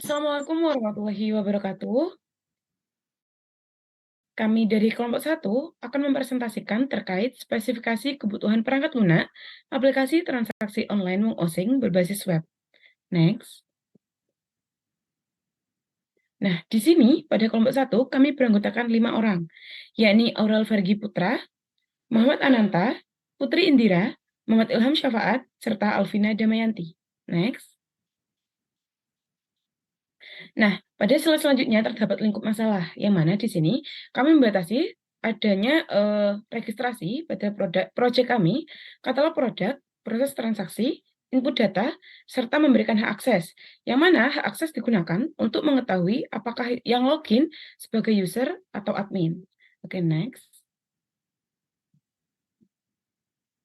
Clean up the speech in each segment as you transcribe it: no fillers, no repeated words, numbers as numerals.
Assalamualaikum warahmatullahi wabarakatuh. Kami dari kelompok satu akan mempresentasikan terkait spesifikasi kebutuhan perangkat lunak aplikasi transaksi online Wong Osing berbasis web. Next. Nah, di sini pada kelompok satu kami beranggotakan 5 orang, yakni Aurel Vergi Putra, Muhammad Ananta, Putri Indira, Muhammad Ilham Syafaat, serta Alvina Damayanti. Next. Nah, pada slide selanjutnya terdapat lingkup masalah, yang mana di sini kami membatasi adanya registrasi pada proyek kami, katalog produk, proses transaksi, input data, serta memberikan hak akses, yang mana hak akses digunakan untuk mengetahui apakah yang login sebagai user atau admin. Oke, next.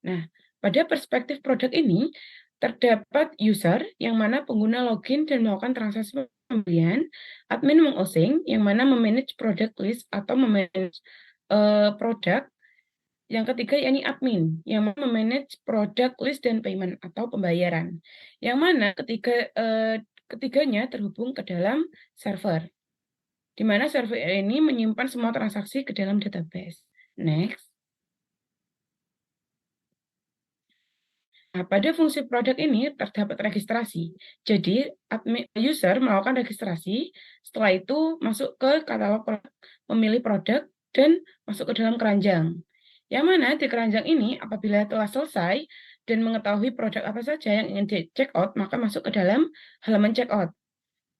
Nah, pada perspektif produk ini, terdapat user yang mana pengguna login dan melakukan transaksi pembelian, admin Wong Osing yang mana memanage product list atau memanage produk, yang ketiga yakni admin yang mana memanage product list dan payment atau pembayaran, yang mana ketiganya terhubung ke dalam server, di mana server ini menyimpan semua transaksi ke dalam database. Next. Nah, pada fungsi produk ini terdapat registrasi. Jadi, user melakukan registrasi, setelah itu masuk ke katalog produk, memilih produk, dan masuk ke dalam keranjang. Yang mana di keranjang ini, apabila telah selesai dan mengetahui produk apa saja yang ingin di check out, maka masuk ke dalam halaman check out.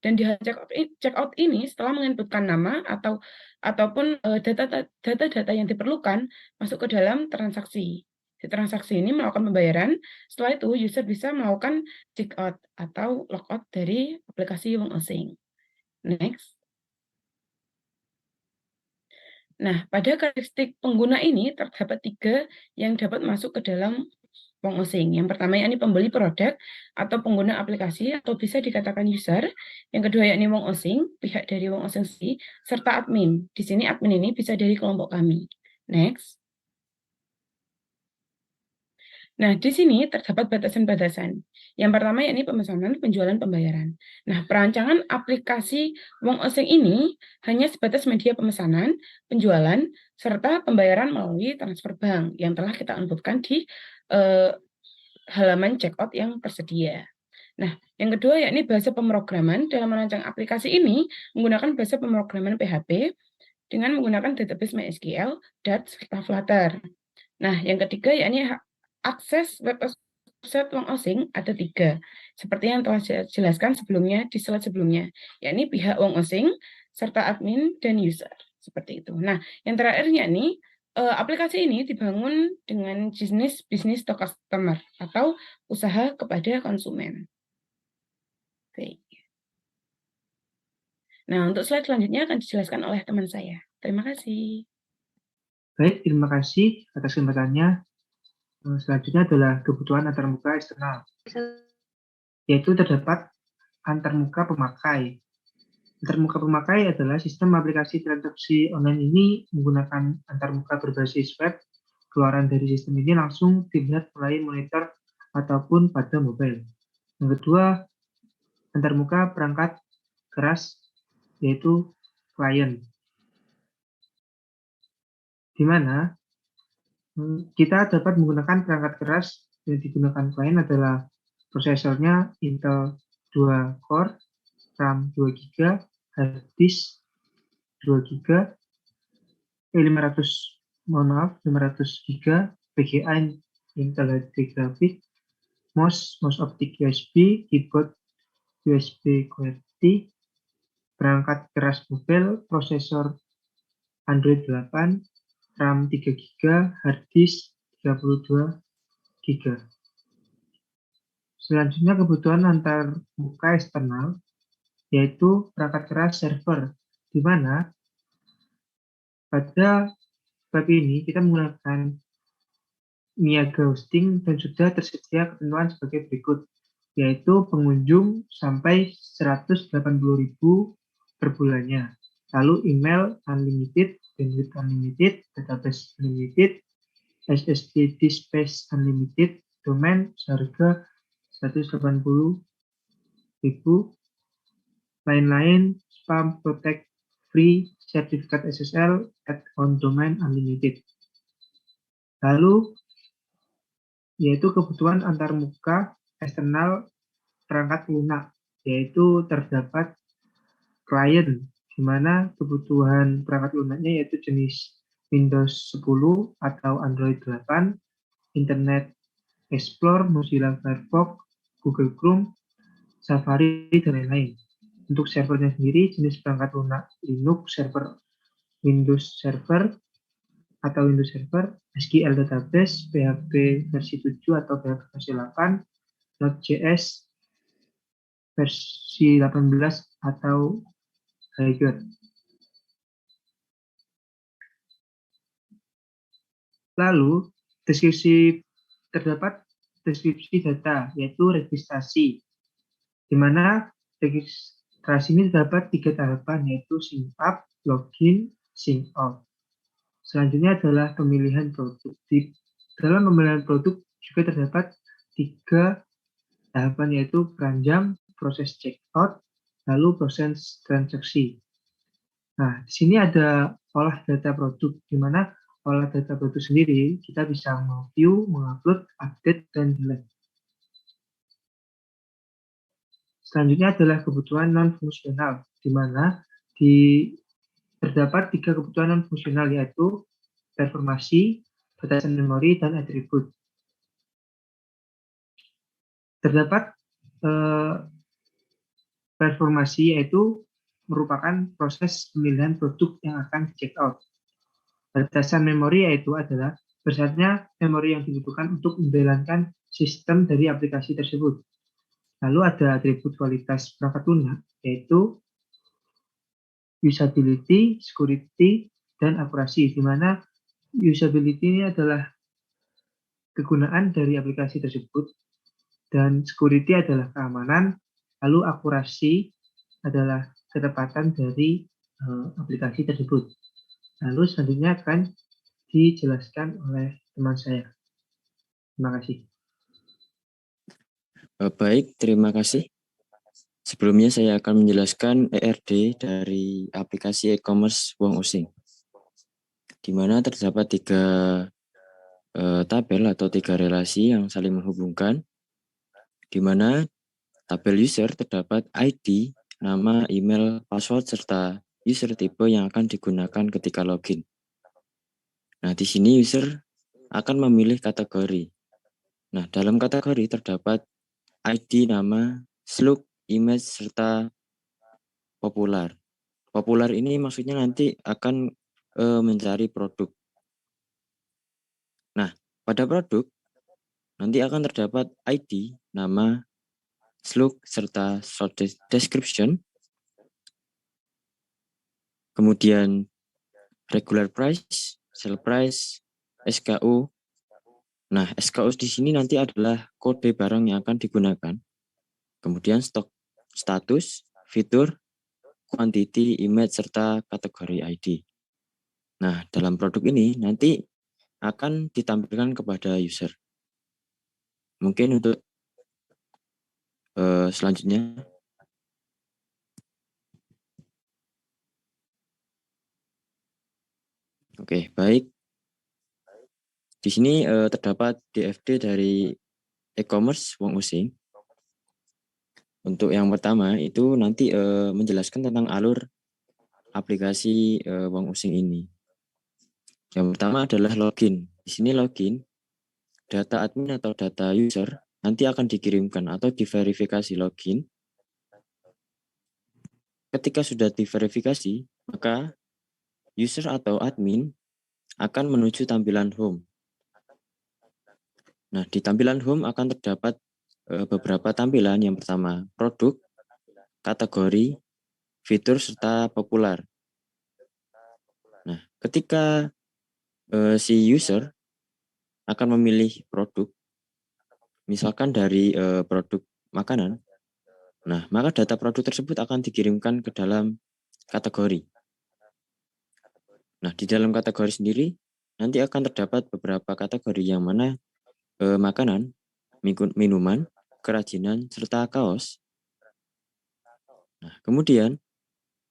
Dan di halaman check out ini, setelah menginputkan nama ataupun data-data yang diperlukan, masuk ke dalam transaksi. Di transaksi ini melakukan pembayaran, setelah itu user bisa melakukan check out atau logout dari aplikasi Wong Osing. Next. Nah, pada karakteristik pengguna ini terdapat 3 yang dapat masuk ke dalam Wong Osing. Yang pertama yakni pembeli produk atau pengguna aplikasi atau bisa dikatakan user. Yang kedua yakni Wong Osing, pihak dari Wong Osing sendiri, serta admin. Di sini admin ini bisa dari kelompok kami. Next. Nah, di sini terdapat batasan-batasan. Yang pertama yakni pemesanan, penjualan, pembayaran. Nah, perancangan aplikasi Wong Osing ini hanya sebatas media pemesanan, penjualan, serta pembayaran melalui transfer bank yang telah kita inputkan di halaman checkout yang tersedia. Nah, yang kedua yakni bahasa pemrograman. Dalam merancang aplikasi ini menggunakan bahasa pemrograman PHP dengan menggunakan database MySQL, Dart, serta Flutter. Nah, yang ketiga yakni akses website Wong Osing ada 3, seperti yang telah saya jelaskan sebelumnya di slide sebelumnya, yakni pihak Wong Osing, serta admin dan user, seperti itu. Nah, yang terakhir yakni aplikasi ini dibangun dengan bisnis to customer atau usaha kepada konsumen. Oke. Nah, untuk slide selanjutnya akan dijelaskan oleh teman saya. Terima kasih. Baik, terima kasih atas kesempatannya. Selanjutnya adalah kebutuhan antarmuka eksternal, yaitu terdapat antarmuka pemakai. Antarmuka pemakai adalah sistem aplikasi transaksi online ini menggunakan antarmuka berbasis web. Keluaran dari sistem ini langsung dilihat melalui monitor ataupun pada mobile. Yang kedua, antarmuka perangkat keras, yaitu klien, di mana kita dapat menggunakan perangkat keras yang digunakan klien adalah prosesornya Intel 2 core, RAM 2 GB, hard disk 2 GB, 500 GB, VGA Intel HD Graphics, mouse optik USB, keyboard USB QWERTY, perangkat keras mobile, prosesor Android 8, RAM 3 GB, hard disk 32 GB. Selanjutnya kebutuhan antarmuka eksternal, yaitu perangkat keras server, di mana pada web ini kita menggunakan Niaga Hosting dan sudah tersedia ketentuan sebagai berikut, yaitu pengunjung sampai 180.000 per bulannya. Lalu email unlimited, bandwidth unlimited, database unlimited, SSD disk space unlimited, domain seharga 180.000. lain-lain, spam protect free sertifikat SSL at on domain unlimited. Lalu yaitu kebutuhan antarmuka eksternal perangkat lunak, yaitu terdapat klien, di mana kebutuhan perangkat lunaknya yaitu jenis Windows 10 atau Android 8, Internet Explorer, Mozilla Firefox, Google Chrome, Safari, dan lain-lain. Untuk servernya sendiri, jenis perangkat lunak Linux server, Windows Server atau Windows Server, SQL Database, PHP versi 7 atau PHP versi 8, Node.js versi 18 atau Higher. Lalu, terdapat deskripsi data, yaitu registrasi, di mana registrasi ini terdapat 3 tahapan, yaitu sign up, login, sign out. Selanjutnya adalah pemilihan produk. Dalam pemilihan produk juga terdapat 3 tahapan, yaitu keranjang, proses checkout, lalu proses transaksi. Nah, di sini ada olah data produk, di mana olah data produk sendiri kita bisa view, mengupload, update, dan delete. Selanjutnya adalah kebutuhan non-fungsional, di mana terdapat 3 kebutuhan non-fungsional, yaitu performasi, batasan memori, dan atribut. Terdapat performasi, yaitu merupakan proses pemilihan produk yang akan di check out. Batasan memori yaitu adalah besarnya memori yang dibutuhkan untuk menjalankan sistem dari aplikasi tersebut. Lalu ada atribut kualitas perangkat lunak, yaitu usability, security, dan akurasi, di mana usability ini adalah kegunaan dari aplikasi tersebut, dan security adalah keamanan, lalu akurasi adalah ketepatan dari aplikasi tersebut. Lalu selanjutnya akan dijelaskan oleh teman saya. Terima kasih. Baik, terima kasih. Sebelumnya saya akan menjelaskan ERD dari aplikasi e-commerce Wong Using, di mana terdapat 3 tabel atau 3 relasi yang saling menghubungkan, di mana tabel user terdapat ID, nama, email, password, serta user tipe yang akan digunakan ketika login. Nah, di sini user akan memilih kategori. Nah, dalam kategori terdapat ID, nama, slug, image, serta popular. Popular ini maksudnya nanti akan mencari produk. Nah, pada produk nanti akan terdapat ID, nama, slug, serta short description. Kemudian regular price, sale price, SKU. Nah, SKU di sini nanti adalah kode barang yang akan digunakan. Kemudian stok status, fitur, quantity, image, serta kategori ID. Nah, dalam produk ini nanti akan ditampilkan kepada user. Mungkin untuk selanjutnya. Oke, baik. Di sini terdapat DFD dari e-commerce Wong Using. Untuk yang pertama itu nanti menjelaskan tentang alur aplikasi Wong Using ini. Yang pertama adalah login. Di sini login, data admin atau data user nanti akan dikirimkan atau diverifikasi login. Ketika sudah diverifikasi, maka user atau admin akan menuju tampilan home. Nah, di tampilan home akan terdapat beberapa tampilan. Yang pertama, produk, kategori, fitur, serta populer. Nah, ketika si user akan memilih produk, misalkan dari produk makanan, nah maka data produk tersebut akan dikirimkan ke dalam kategori. Nah, di dalam kategori sendiri nanti akan terdapat beberapa kategori yang mana makanan, minuman, kerajinan, serta kaos. Nah, kemudian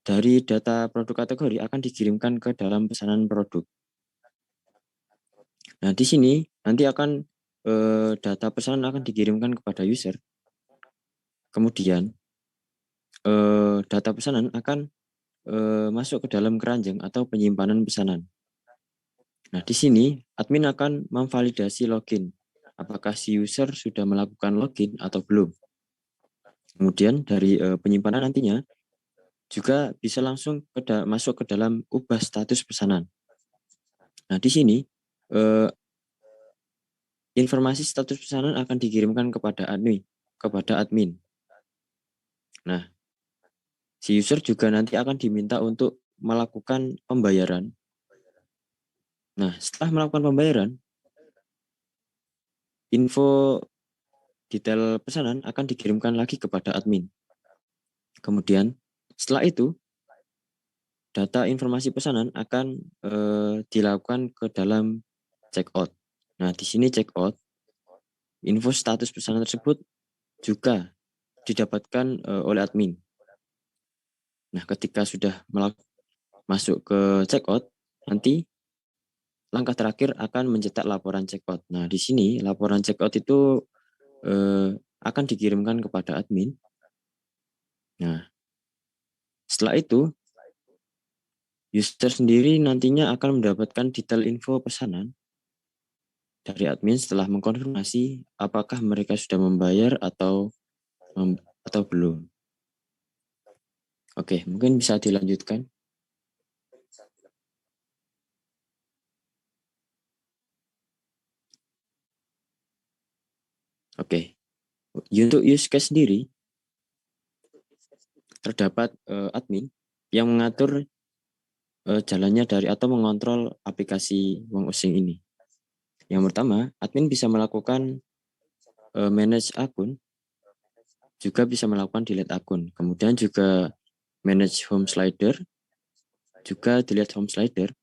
dari data produk kategori akan dikirimkan ke dalam pesanan produk. Nah, di sini nanti akan data pesanan akan dikirimkan kepada user. Kemudian data pesanan akan masuk ke dalam keranjang atau penyimpanan pesanan. Nah, di sini admin akan memvalidasi login. Apakah si user sudah melakukan login atau belum. Kemudian dari penyimpanan nantinya juga bisa langsung masuk ke dalam ubah status pesanan. Nah, di sini informasi status pesanan akan dikirimkan kepada admin. Nah, si user juga nanti akan diminta untuk melakukan pembayaran. Nah, setelah melakukan pembayaran, info detail pesanan akan dikirimkan lagi kepada admin. Kemudian, setelah itu, data informasi pesanan akan dilakukan ke dalam checkout. Nah, di sini checkout, info status pesanan tersebut juga didapatkan oleh admin. Nah, ketika sudah masuk ke checkout, nanti langkah terakhir akan mencetak laporan checkout. Nah, di sini laporan checkout itu akan dikirimkan kepada admin. Nah, setelah itu, user sendiri nantinya akan mendapatkan detail info pesanan dari admin setelah mengkonfirmasi apakah mereka sudah membayar atau belum. Oke, mungkin bisa dilanjutkan. Oke, untuk use case sendiri, terdapat admin yang mengatur jalannya dari atau mengontrol aplikasi Wong Osing ini. Yang pertama, admin bisa melakukan manage akun, juga bisa melakukan delete akun. Kemudian juga manage home slider, juga delete home slider,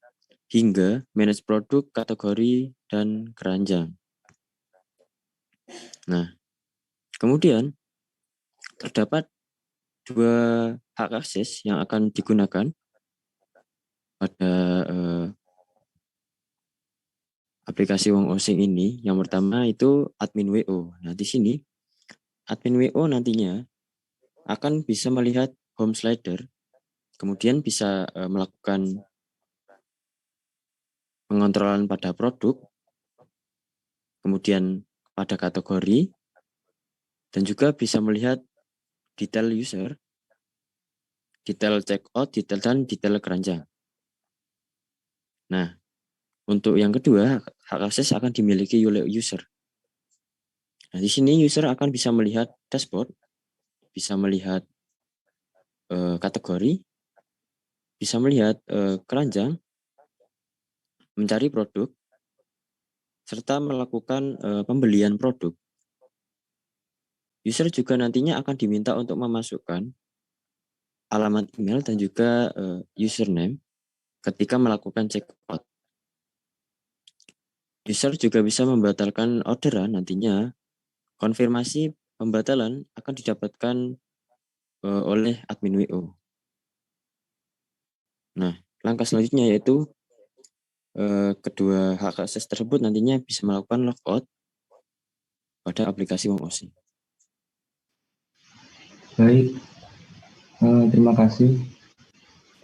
hingga manage produk, kategori, dan keranjang. Nah, kemudian terdapat dua hak akses yang akan digunakan pada aplikasi Wong Osing ini. Yang pertama itu admin WO. Nah, di sini admin WO nantinya akan bisa melihat home slider, kemudian bisa melakukan pengontrolan pada produk, kemudian pada kategori, dan juga bisa melihat detail user, detail checkout, dan detail keranjang. Nah, untuk yang kedua, hak akses akan dimiliki oleh user. Nah, di sini user akan bisa melihat dashboard, bisa melihat kategori, bisa melihat keranjang, mencari produk, serta melakukan pembelian produk. User juga nantinya akan diminta untuk memasukkan alamat email dan juga username ketika melakukan checkout. User juga bisa membatalkan orderan nantinya. Konfirmasi pembatalan akan didapatkan oleh admin WO. Nah, langkah selanjutnya yaitu kedua hak akses tersebut nantinya bisa melakukan logout pada aplikasi Wong Osing. Baik, terima kasih.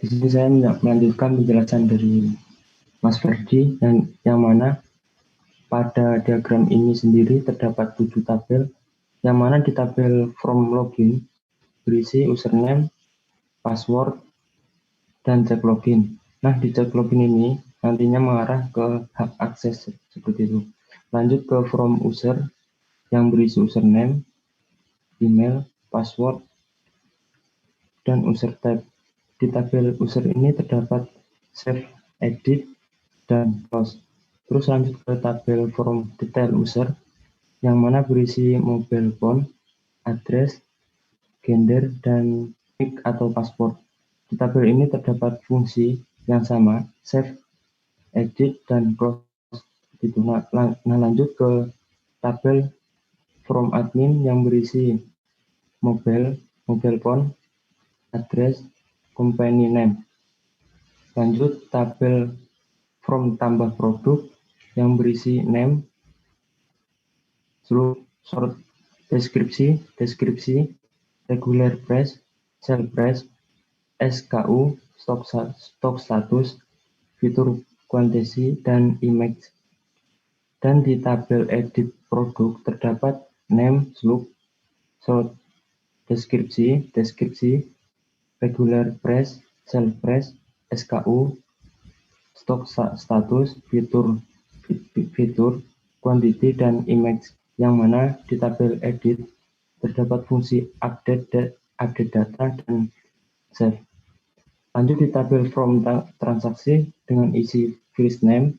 Di sini saya melanjutkan penjelasan dari Mas Ferdi yang mana pada diagram ini sendiri terdapat 7 tabel, yang mana di tabel from login berisi username, password, dan cek login. Nah, di cek login ini nantinya mengarah ke hak akses seperti itu. Lanjut ke from user yang berisi username, email, password, dan user type. Di tabel user ini terdapat save, edit, dan close. Terus lanjut ke tabel from detail user yang mana berisi mobile phone, address, gender, dan NIK atau paspor. Di tabel ini terdapat fungsi yang sama, save, edit, dan close. Nah, lanjut ke tabel from admin yang berisi mobile phone, address, company name. Lanjut tabel from tambah produk yang berisi name, short deskripsi, regular price, sell price, SKU, stok status, fitur kuantiti, dan image. Dan di tabel edit produk terdapat name, short deskripsi, regular price, sell price, SKU, stok status, fitur kuantiti, dan image, yang mana di tabel edit terdapat fungsi update data dan save. Lanjut di tabel from transaksi dengan isi first name,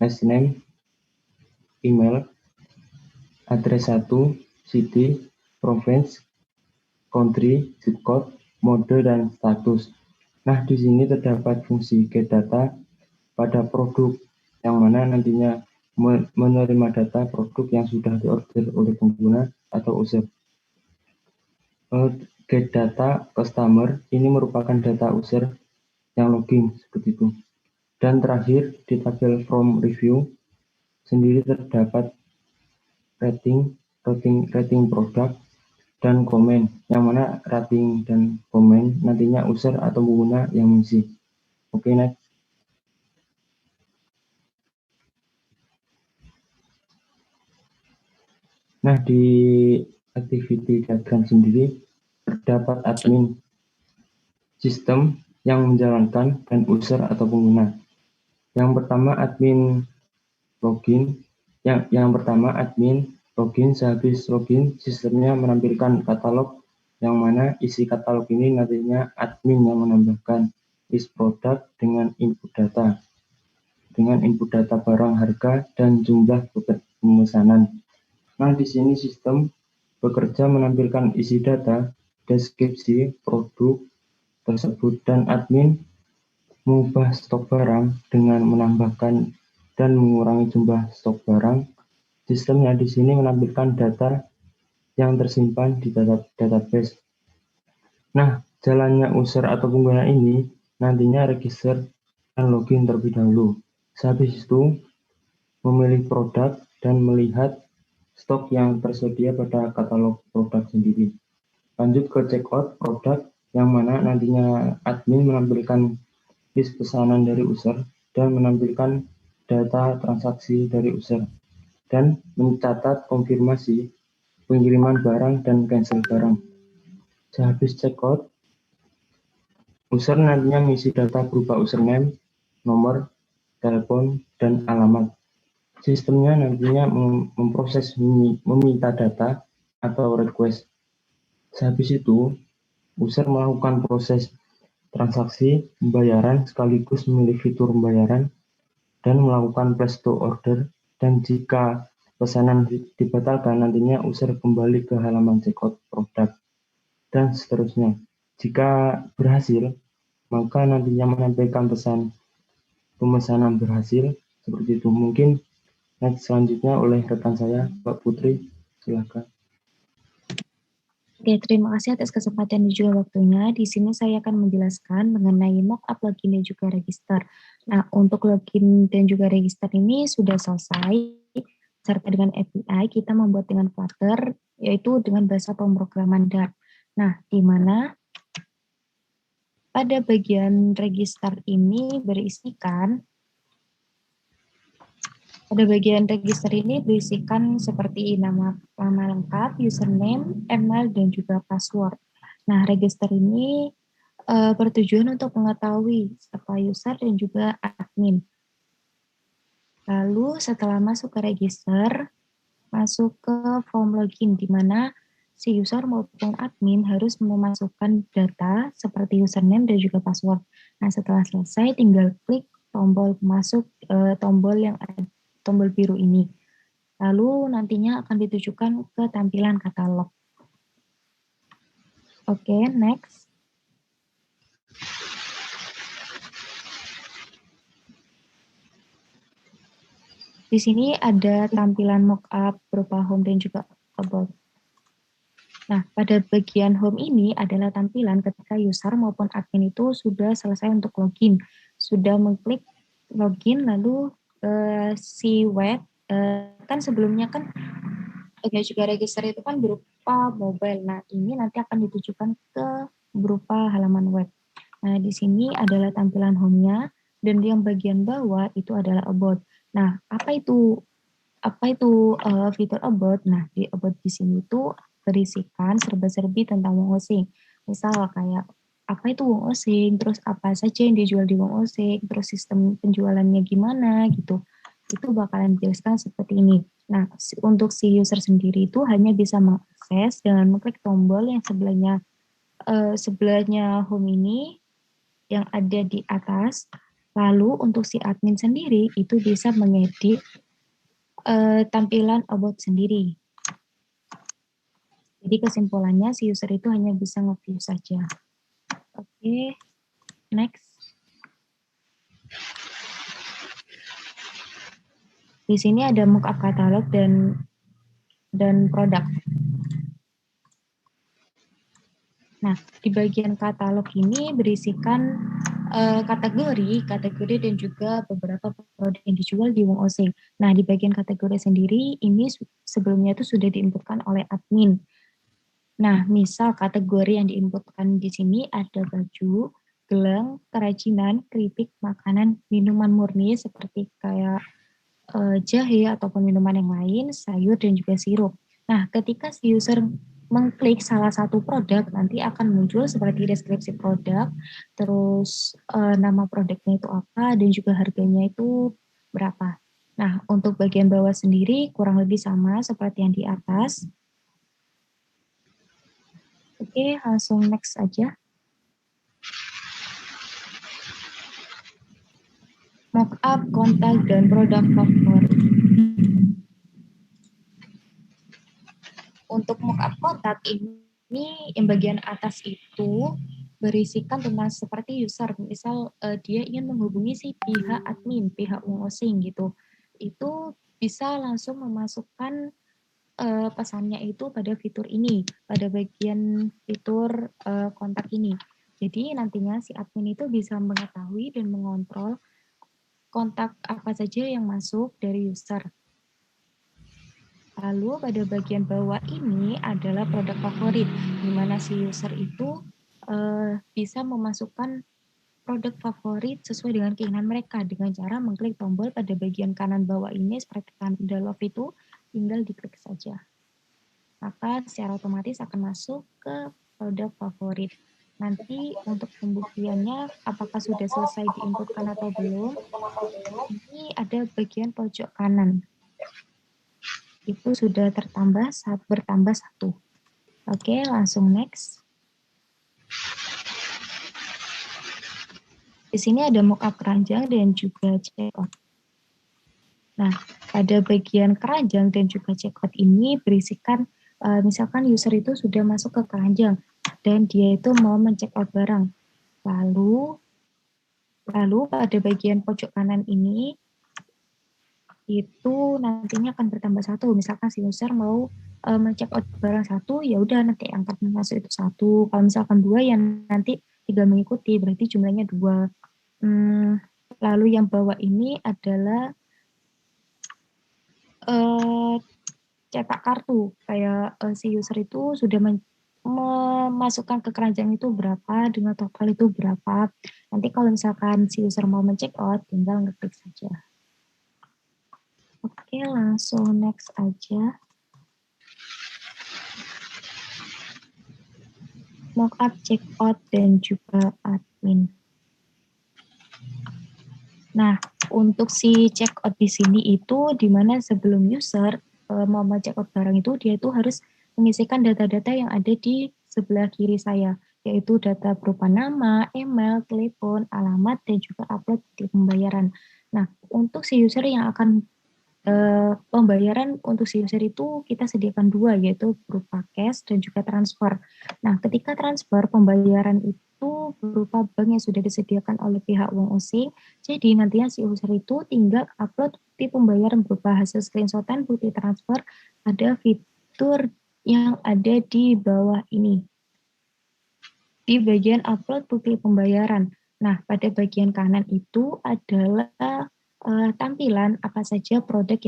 last name, email, address 1, city, province, country, zip code, mode, dan status. Nah, di sini terdapat fungsi get data pada produk yang mana nantinya menerima data produk yang sudah diorder oleh pengguna atau user. Get data customer ini merupakan data user yang login seperti itu. Dan terakhir di tabel from review sendiri terdapat rating produk dan komen, yang mana rating dan komen nantinya user atau pengguna yang mengisi. Oke, next. Nah, di activity diagram sendiri terdapat admin sistem yang menjalankan dan user atau pengguna. Yang pertama admin login. Yang pertama admin login. Sehabis login, sistemnya menampilkan katalog yang mana isi katalog ini nantinya admin yang menambahkan list produk dengan input data barang, harga, dan jumlah pemesanan. Nah, di sini sistem bekerja menampilkan isi data, deskripsi produk tersebut, dan admin mengubah stok barang dengan menambahkan dan mengurangi jumlah stok barang. Sistemnya di sini menampilkan data yang tersimpan di database. Nah, jalannya user atau pengguna ini nantinya register dan login terlebih dahulu. Sehabis itu, memilih produk dan melihat stok yang tersedia pada katalog produk sendiri. Lanjut ke checkout produk, yang mana nantinya admin menampilkan list pesanan dari user dan menampilkan data transaksi dari user dan mencatat konfirmasi pengiriman barang dan cancel barang. Sehabis checkout, user nantinya mengisi data berupa username, nomor telepon, dan alamat. Sistemnya nantinya memproses meminta data atau request. Sehabis itu, user melakukan proses transaksi pembayaran sekaligus memilih fitur pembayaran dan melakukan place to order. Dan jika pesanan dibatalkan, nantinya user kembali ke halaman checkout produk dan seterusnya. Jika berhasil, maka nantinya menyampaikan pesan pemesanan berhasil seperti itu. Mungkin next selanjutnya oleh rekan saya, Mbak Putri, silakan. Oke, terima kasih atas kesempatan dan juga waktunya. Di sini saya akan menjelaskan mengenai mockup login dan juga register. Nah, untuk login dan juga register ini sudah selesai. Serta dengan API, kita membuat dengan Flutter, yaitu dengan bahasa pemrograman Dart. Nah, di mana pada bagian register ini berisikan seperti nama lengkap, username, email, dan juga password. Nah, register ini bertujuan untuk mengetahui siapa user dan juga admin. Lalu setelah masuk ke register, masuk ke form login, di mana si user maupun admin harus memasukkan data seperti username dan juga password. Nah, setelah selesai, tinggal klik tombol masuk, tombol biru ini. Lalu nantinya akan ditujukan ke tampilan katalog. Oke, next. Di sini ada tampilan mockup berupa home dan juga about. Nah, pada bagian home ini adalah tampilan ketika user maupun admin itu sudah selesai untuk login. Sudah mengklik login, lalu si web, kan sebelumnya kan juga register itu kan berupa mobile. Nah, ini nanti akan ditujukan ke berupa halaman web. Nah, di sini adalah tampilan home-nya, dan yang bagian bawah itu adalah about. Nah, apa itu fitur about? Nah, di about di sini itu berisikan serba-serbi tentang Wong Osing. Misal kayak apa itu Wong Osing, terus apa saja yang dijual di Wong Osing, terus sistem penjualannya gimana gitu. Itu bakalan dijelaskan seperti ini. Nah, untuk si user sendiri itu hanya bisa mengakses dengan mengklik tombol yang sebelahnya home ini yang ada di atas. Lalu untuk si admin sendiri itu bisa mengedit tampilan about sendiri. Jadi kesimpulannya si user itu hanya bisa nge-view saja. Oke, next. Di sini ada mockup katalog dan produk. Nah, di bagian katalog ini berisikan kategori dan juga beberapa produk yang dijual di Wong Osing. Nah, di bagian kategori sendiri ini sebelumnya itu sudah diinputkan oleh admin. Nah, misal kategori yang diinputkan di sini ada baju, gelang, kerajinan, keripik, makanan, minuman murni seperti kayak jahe ataupun minuman yang lain, sayur dan juga sirup. Nah, ketika si user mengklik salah satu produk, nanti akan muncul seperti deskripsi produk, terus nama produknya itu apa, dan juga harganya itu berapa. Nah, untuk bagian bawah sendiri kurang lebih sama seperti yang di atas. Oke, langsung next aja. Mockup, kontak, dan produk favorit. Untuk mockup kontak ini yang bagian atas itu berisikan tentang seperti user. Misal dia ingin menghubungi si pihak admin, pihak Wong Osing gitu. Itu bisa langsung memasukkan pesannya itu pada fitur ini, pada bagian fitur kontak ini. Jadi nantinya si admin itu bisa mengetahui dan mengontrol kontak apa saja yang masuk dari user. Lalu pada bagian bawah ini adalah produk favorit, di mana si user itu bisa memasukkan produk favorit sesuai dengan keinginan mereka dengan cara mengklik tombol pada bagian kanan bawah ini seperti tanda love itu, tinggal diklik saja. Maka secara otomatis akan masuk ke produk favorit. Nanti untuk pembuktiannya apakah sudah selesai diinputkan atau belum, ini ada bagian pojok kanan. Itu sudah bertambah 1. Oke, langsung next. Di sini ada mockup keranjang dan juga checkout. Nah, pada bagian keranjang dan juga checkout ini berisikan misalkan user itu sudah masuk ke keranjang dan dia itu mau men-checkout barang. Lalu pada bagian pojok kanan ini itu nantinya akan bertambah 1. Misalkan si user mau men-checkout barang 1, ya udah nanti angkat masuk itu 1. Kalau misalkan 2, ya nanti tinggal mengikuti, berarti jumlahnya 2. Lalu yang bawah ini adalah cetak kartu, kayak si user itu sudah memasukkan ke keranjang itu berapa, dengan total itu berapa. Nanti kalau misalkan si user mau men-check out, tinggal ngeklik saja. Oke, langsung next aja. Mockup, check out, dan juga admin. Nah, untuk si check out di sini itu di mana sebelum user mau check out barang itu, dia itu harus mengisikan data-data yang ada di sebelah kiri saya, yaitu data berupa nama, email, telepon, alamat, dan juga upload di pembayaran. Nah, untuk si user yang akan pembayaran untuk si user itu kita sediakan 2, yaitu berupa cash dan juga transfer. Nah, ketika transfer pembayaran itu berupa bank yang sudah disediakan oleh pihak Wong Osing, jadi nantinya si user itu tinggal upload bukti pembayaran berupa hasil screenshotan bukti transfer pada fitur yang ada di bawah ini. Di bagian upload bukti pembayaran. Nah, pada bagian kanan itu adalah tampilan apa saja produk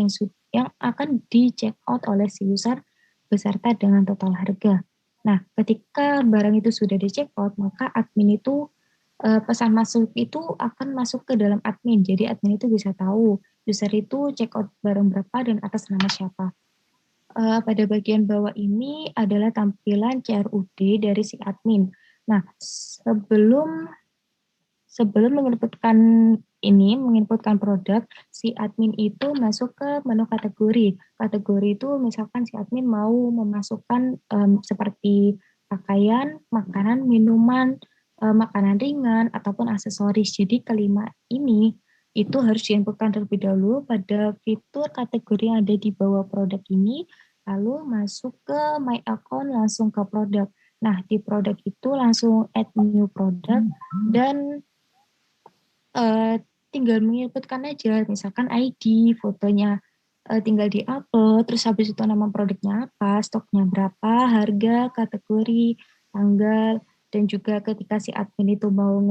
yang akan di check out oleh si user beserta dengan total harga. Nah, ketika barang itu sudah di check out, maka admin itu pesan masuk itu akan masuk ke dalam admin. Jadi admin itu bisa tahu user itu check out barang berapa dan atas nama siapa. Pada bagian bawah ini adalah tampilan CRUD dari si admin. Nah, sebelum menginputkan produk, si admin itu masuk ke menu kategori. Kategori itu misalkan si admin mau memasukkan seperti pakaian, makanan, minuman, makanan ringan, ataupun aksesoris. Jadi kelima ini itu harus diinputkan terlebih dahulu pada fitur kategori yang ada di bawah produk ini, lalu masuk ke My Account langsung ke produk. Nah, di produk itu langsung add new product dan tinggal menginputkan aja, misalkan ID, fotonya tinggal di-upload, terus habis itu nama produknya apa, stoknya berapa, harga, kategori, tanggal, dan juga ketika si admin itu mau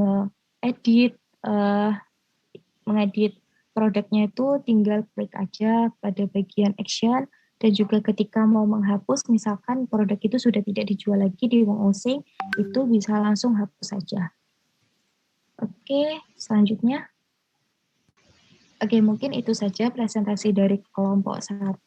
mengedit produknya itu tinggal klik aja pada bagian action, dan juga ketika mau menghapus, misalkan produk itu sudah tidak dijual lagi di Wong Osing, itu bisa langsung hapus saja. Oke, selanjutnya. Oke, mungkin itu saja presentasi dari kelompok 1.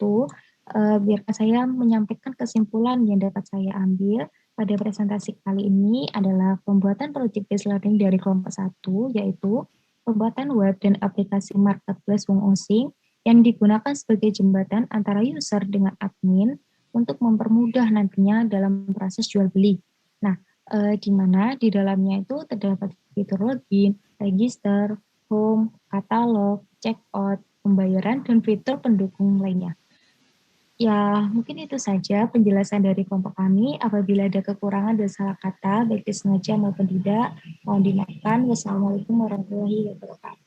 Biarkan saya menyampaikan kesimpulan yang dapat saya ambil pada presentasi kali ini adalah pembuatan project based learning dari kelompok 1, yaitu pembuatan web dan aplikasi marketplace Wong Osing yang digunakan sebagai jembatan antara user dengan admin untuk mempermudah nantinya dalam proses jual beli. Nah, di mana di dalamnya itu terdapat fitur login, register, home, katalog, checkout, pembayaran, dan fitur pendukung lainnya. Ya, mungkin itu saja penjelasan dari kelompok kami. Apabila ada kekurangan dan salah kata, baik disengaja maupun tidak, mohon dimaafkan. Wassalamualaikum warahmatullahi wabarakatuh.